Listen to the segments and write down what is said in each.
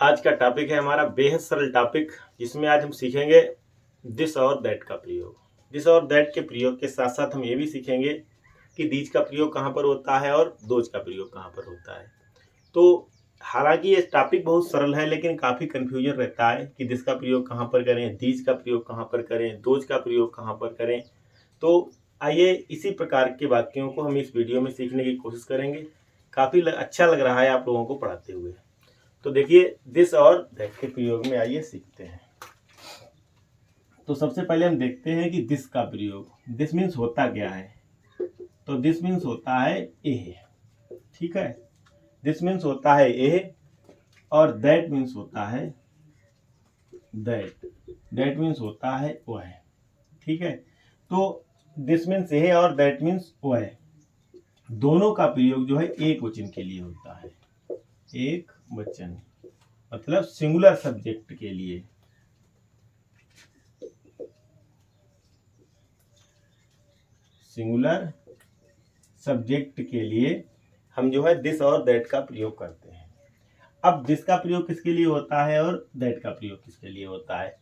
आज का टॉपिक है हमारा बेहद सरल टॉपिक, जिसमें आज हम सीखेंगे दिस और दैट का प्रयोग। दिस और दैट के प्रयोग के साथ साथ हम ये भी सीखेंगे कि दीज का प्रयोग कहाँ पर होता है और दोज का प्रयोग कहाँ पर होता है। तो हालांकि ये टॉपिक बहुत सरल है, लेकिन काफ़ी कन्फ्यूजन रहता है कि दिस का प्रयोग कहाँ पर करें, दीज का प्रयोग कहाँ पर करें, दोज का प्रयोग कहाँ पर करें। तो आइए इसी प्रकार के वाक्यों को हम इस वीडियो में सीखने की कोशिश करेंगे। काफ़ी अच्छा लग रहा है आप लोगों को पढ़ाते हुए। तो देखिए दिस और दैट के प्रयोग में आइए सीखते हैं। तो सबसे पहले हम देखते हैं कि दिस का प्रयोग। दिस मीन्स होता क्या है, तो दिस मीन्स होता है ए। ठीक है, दिस मीन्स होता है ए और दैट मीन्स होता है दैट मीन्स होता है वह। ठीक है, तो दिस मीन्स ए और दैट मीन्स वह, दोनों का प्रयोग जो है एक वचन के लिए होता है। एक वचन मतलब सिंगुलर सब्जेक्ट के लिए। सिंगुलर सब्जेक्ट के लिए हम जो है दिस और दैट का प्रयोग करते हैं। अब दिस का प्रयोग किसके लिए होता है और दैट का प्रयोग किसके लिए होता है,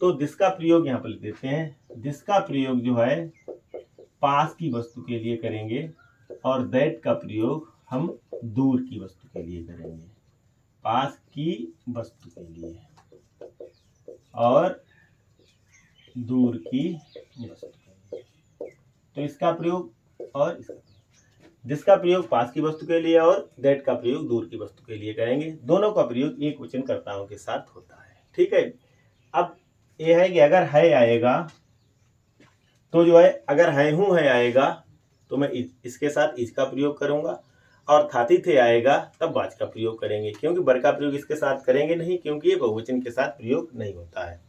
तो दिस का प्रयोग यहाँ पर लिख देते हैं। दिस का प्रयोग जो है पास की वस्तु के लिए करेंगे और दैट का प्रयोग हम दूर की वस्तु के लिए करेंगे। पास की वस्तु के लिए और दूर की वस्तु के लिए। तो इसका प्रयोग और इसका दिस का प्रयोग पास की वस्तु के लिए और दैट का प्रयोग दूर की वस्तु के लिए करेंगे। दोनों का प्रयोग एक वचन कर्ताओं के साथ होता है। ठीक है, अब यह है कि अगर है आएगा तो जो है, अगर है हूं है आएगा तो मैं इसके साथ इसका प्रयोग करूंगा, और थाती थे आएगा तब वाच का प्रयोग करेंगे, क्योंकि बर का प्रयोग इसके साथ करेंगे नहीं, क्योंकि ये बहुवचन के साथ प्रयोग नहीं होता है।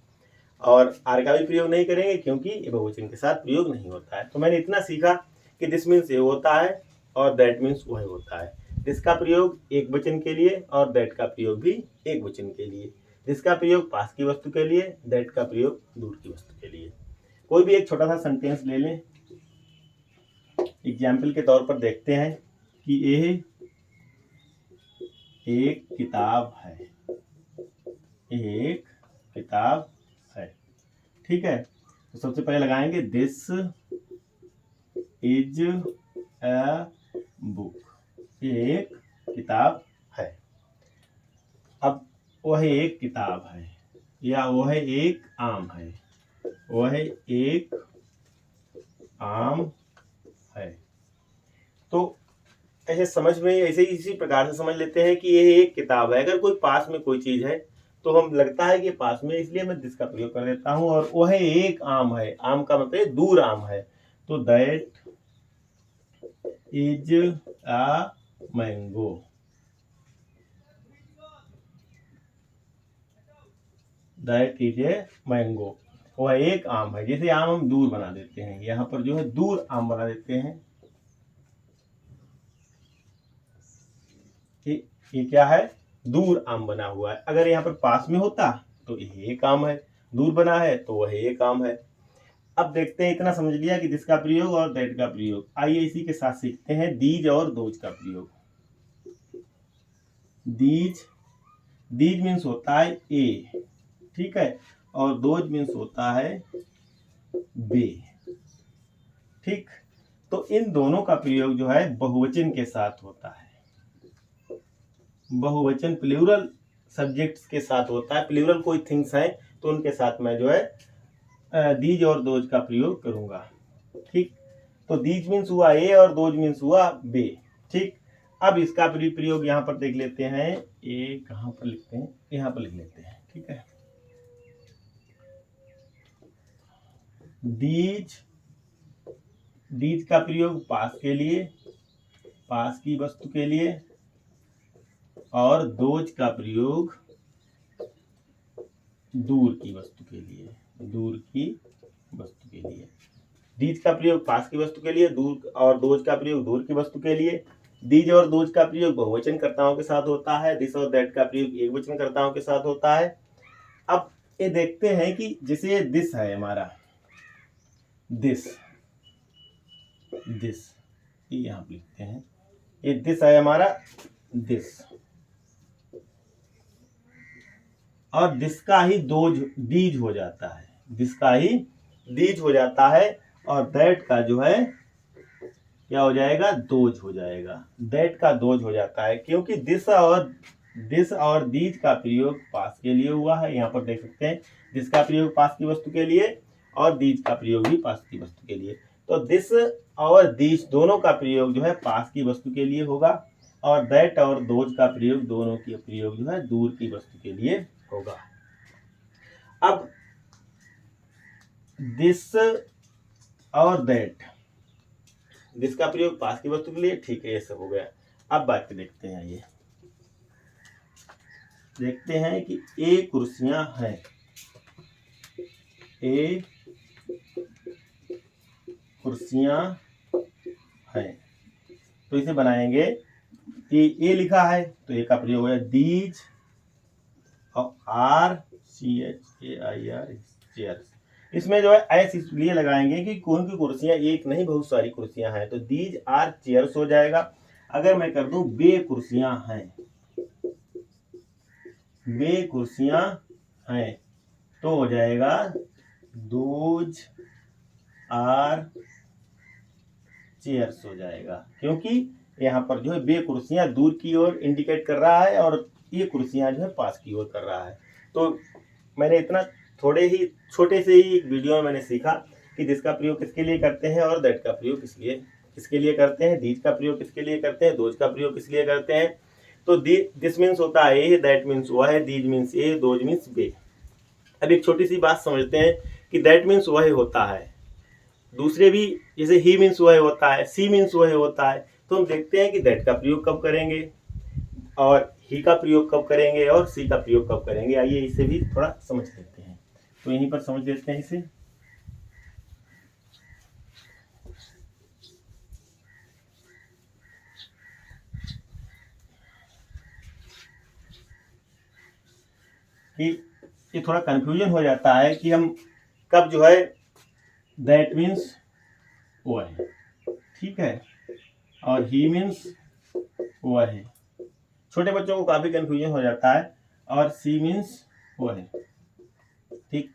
और आर का भी प्रयोग नहीं करेंगे क्योंकि ये बहुवचन के साथ प्रयोग नहीं होता है। तो मैंने इतना सीखा कि दिस मीन्स ये होता है और दैट मीन्स वह होता है। दिस का प्रयोग एक वचन के लिए और दैट का प्रयोग भी एक वचन के लिए। दिस का प्रयोग पास की वस्तु के लिए, दैट का प्रयोग दूर की वस्तु के लिए। कोई भी एक छोटा सा सेंटेंस ले लें, एग्जाम्पल के तौर पर देखते हैं कि यह एक किताब है। एक किताब है। ठीक है, तो सबसे पहले लगाएंगे दिस इज अ बुक। एक किताब है। अब वह एक किताब है या वह एक आम है। वह एक आम है। तो ऐसे समझ में ऐसे इसी प्रकार से समझ लेते हैं कि यह एक किताब है। अगर कोई पास में कोई चीज है तो हम लगता है कि पास में, इसलिए मैं दिस का प्रयोग कर देता हूं। और वह एक आम है, आम का मतलब दूर आम है, तो that is a mango. That is a mango, वह एक आम है। जैसे आम हम दूर बना देते हैं, यहाँ पर जो है दूर आम बना देते हैं। ये क्या है, दूर आम बना हुआ है। अगर यहाँ पर पास में होता तो यह एक आम है, दूर बना है तो वह एक आम है। अब देखते हैं, इतना समझ लिया कि दिस का प्रयोग और दैट का प्रयोग। आइए इसी के साथ सीखते हैं दीज और दोज का प्रयोग। दीज मीन्स होता है ए। ठीक है, और दोज मीन्स होता है बे। ठीक, तो इन दोनों का प्रयोग जो है बहुवचन के साथ होता है। बहुवचन प्लूरल सब्जेक्ट्स के साथ होता है। प्लूरल कोई थिंग्स है तो उनके साथ मैं जो है दीज और दोज का प्रयोग करूंगा। ठीक, तो दीज मीन्स हुआ ए और दोज मीन्स हुआ बे। ठीक, अब इसका प्रयोग यहाँ पर देख लेते हैं। ए कहाँ पर लिखते हैं, यहाँ पर लिख लेते हैं। ठीक है, दीज का प्रयोग पास के लिए, पास की वस्तु के लिए, और दोज का प्रयोग दूर की वस्तु के लिए। दूर की वस्तु के लिए दीज का प्रयोग पास की वस्तु के लिए, दूर, और दोज का प्रयोग दूर की वस्तु के लिए। दीज और दोज का प्रयोग बहुवचन कर्ताओं के साथ होता है। दिस और दैट का प्रयोग एक वचन कर्ताओं के साथ होता है। अब ये देखते हैं कि जैसे दिस है हमारा, दिस यहाँ पे लिखते हैं, ये दिस है हमारा, दिस। और दिस का ही दीज हो जाता है, दिस का ही दीज हो जाता है, और दैट का जो है क्या हो जाएगा, दोज हो जाएगा, दैट का दोज हो जाता है, क्योंकि दिस और दीज का प्रयोग पास के लिए हुआ है। यहाँ पर देख सकते हैं दिस का प्रयोग पास की वस्तु के लिए और दीज का प्रयोग भी पास की वस्तु के लिए। तो दिस और दीज दोनों का प्रयोग जो है पास की वस्तु के लिए होगा, और दैट और दोज का प्रयोग दोनों की प्रयोग जो है दूर की वस्तु के लिए होगा। अब दिस और दैट, दिस का प्रयोग पास की वस्तु के लिए, ठीक है, ये सब हो गया। अब बात देखते हैं, ये देखते हैं कि ए कुर्सियां हैं, ए कुर्सियां हैं, तो इसे बनाएंगे कि ए लिखा है तो ए का प्रयोग है दीज, और R C H A I R chairs, इसमें जो है एस इसलिए लगाएंगे कि कौन की कुर्सियां एक नहीं बहुत सारी कुर्सियां हैं, तो दीज आर चेयर्स हो जाएगा। अगर मैं कर दूं बे कुर्सियां हैं, बे कुर्सियां हैं, तो हो जाएगा दोज आर चेयर्स हो जाएगा, क्योंकि यहाँ पर जो है बे कुर्सियां दूर की ओर इंडिकेट कर रहा है और ये कुर्सियां जो है पास की ओर कर रहा है। तो मैंने इतना थोड़े ही छोटे से ही वीडियो में मैंने सीखा कि दिस का प्रयोग किसके लिए करते हैं और दैट का प्रयोग किसके लिए करते हैं, दीज का प्रयोग किसके लिए करते हैं, दोज का प्रयोग किस लिए करते हैं। तो दिस मीन्स होता है ए, दैट मीन्स वह है, these means A, those means B. अब एक छोटी सी बात समझते हैं कि दैट मीन्स वह होता है, दूसरे भी जैसे ही मीन्स वह होता है, सी मीन्स वह होता है, तो हम देखते हैं कि दैट का प्रयोग कब करेंगे और ही का प्रयोग कब करेंगे और सी का प्रयोग कब करेंगे। आइए इसे भी थोड़ा समझ लेते हैं, तो यहीं पर समझ लेते हैं इसे। कि ये थोड़ा कंफ्यूजन हो जाता है कि हम कब जो है दैट मीन्स वो है, ठीक है, और ही मीन्स वो है, छोटे बच्चों को काफी कंफ्यूजन हो जाता है, और सी मीन्स वो है, ठीक।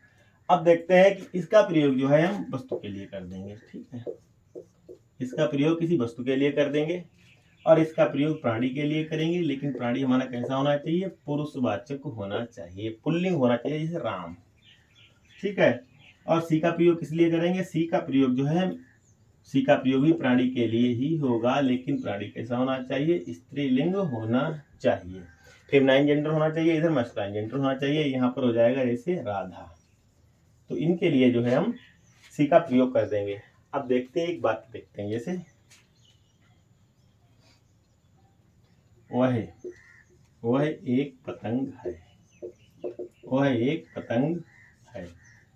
अब देखते हैं कि इसका प्रयोग जो है हम वस्तु के लिए कर देंगे, ठीक है, इसका प्रयोग किसी वस्तु के लिए कर देंगे और इसका प्रयोग प्राणी के लिए करेंगे, लेकिन प्राणी हमारा कैसा होना चाहिए, पुरुषवाचक होना चाहिए, पुल्लिंग होना चाहिए, जैसे राम, ठीक है। और सी का प्रयोग किस लिए करेंगे, सी का प्रयोग जो है, सी का प्रयोग भी प्राणी के लिए ही होगा, लेकिन प्राणी कैसा होना चाहिए, स्त्रीलिंग होना चाहिए, फेमिनाइन जेंडर होना चाहिए, इधर मस्कुलाइन जेंडर होना चाहिए। यहाँ पर हो जाएगा जैसे राधा, तो इनके लिए जो है हम सी का प्रयोग कर देंगे। अब देखते हैं, एक बात देखते हैं, जैसे वह एक पतंग है, वह एक पतंग है,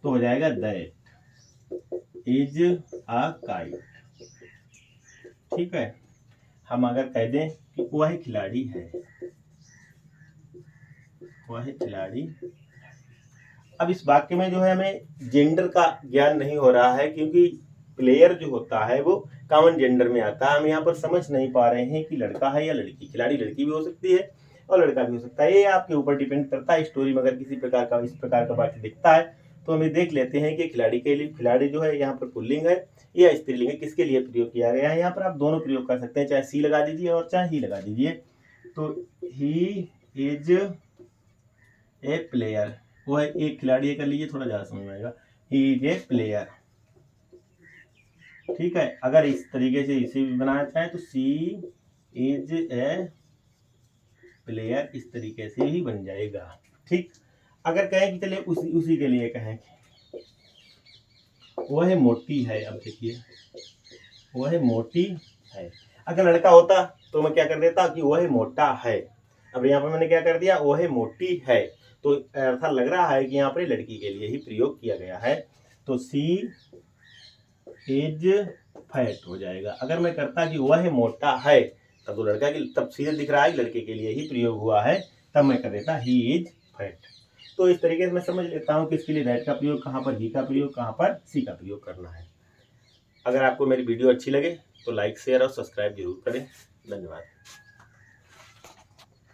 तो हो जाएगा दैट इज अ काइट, ठीक है। हम अगर कह दें कि वह खिलाड़ी है, वह खिलाड़ी, अब इस वाक्य में जो है हमें जेंडर का ज्ञान नहीं हो रहा है, क्योंकि प्लेयर जो होता है वो कॉमन जेंडर में आता है। हम यहाँ पर समझ नहीं पा रहे हैं कि लड़का है या लड़की, खिलाड़ी लड़की भी हो सकती है और लड़का भी हो सकता है, ये आपके ऊपर डिपेंड करता है। स्टोरी में अगर किसी प्रकार का इस प्रकार का वाक्य दिखता है तो हमें देख लेते हैं कि खिलाड़ी के लिए, खिलाड़ी जो है यहाँ पर पुल्लिंग है या स्त्रीलिंग है, किसके लिए प्रयोग किया गया है। यहाँ पर आप दोनों प्रयोग कर सकते हैं, चाहे सी लगा दीजिए और चाहे ही लगा दीजिए। तो ही इज ए प्लेयर, वो है एक खिलाड़ी कर लीजिए, थोड़ा ज्यादा समझ में आएगा, ही इज ए प्लेयर, ठीक है। अगर इस तरीके से इसे भी बनाना चाहे तो सी इज ए प्लेयर, इस तरीके से ही बन जाएगा, ठीक। अगर कहें कि चलिए उसी के लिए कहें वह मोटी है, अब देखिए वह मोटी है, अगर लड़का होता तो मैं क्या कर देता कि वह मोटा है। अब यहाँ पर मैंने क्या कर दिया, वह मोटी है, तो ऐसा लग रहा है कि यहाँ पर लड़की के लिए ही प्रयोग किया गया है, तो सी इज फैट हो जाएगा। अगर मैं करता कि वह मोटा है, तब तो लड़का की, तब सीधे दिख रहा है लड़के के लिए ही प्रयोग हुआ है, तब मैं कर देता ही इज फैट। तो इस तरीके से मैं समझ लेता हूँ कि इसके लिए दैट का प्रयोग कहाँ पर, ही का प्रयोग कहाँ पर, सी का प्रयोग करना है। अगर आपको मेरी वीडियो अच्छी लगे तो लाइक शेयर और सब्सक्राइब जरूर करें। धन्यवाद।